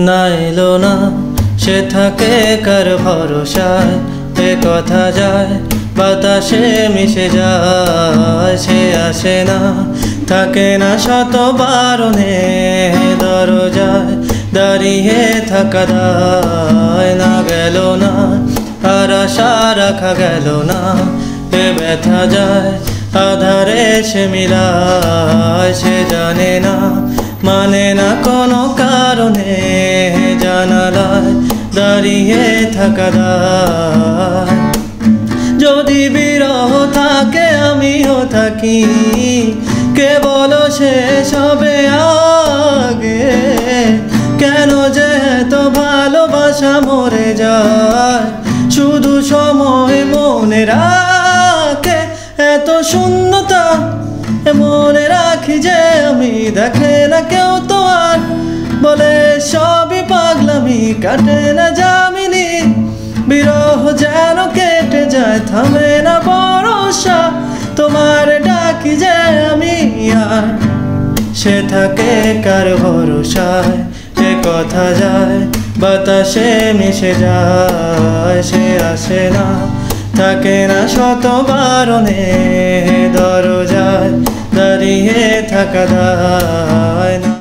না এলো না সে থাকে কার ভরসায়, এ কথা যায় বাতাসে মিশে যায়। সে আসে না থাকে না শত বারণে, দরজায় দাঁড়িয়ে থাকা দায়। না গেল না আর আশা রাখা গেল না, এ ব্যথা যায় আধারে সে মিলায়। সে জানে না মানে না কোনো কারণে, জানালায় দাঁড়িয়ে থাকা দায়। যদি বিরহ থাকে আমিও থাকি, কে বলো শেষ হবে আগে? কেন যে এত ভালোবাসা মরে যায়, শুধু সময় মনে রাখে এত শূন্যতা। মনে রাখি যে আমি, দেখে না কেউ তো আর, বলে সবই পাগলামি, কাটে না যামিনী। বিরহ যেন কেটে যায়, থামে না ভরসা, তোমার ডাকি যে আমি আর। সে থাকে কার ভরসায়, এ কথা যায় বাতাসে মিশে যায়। সে আসে না থাকে না শত বারণে, দরজায় দাঁড়িয়ে থাকা দায়।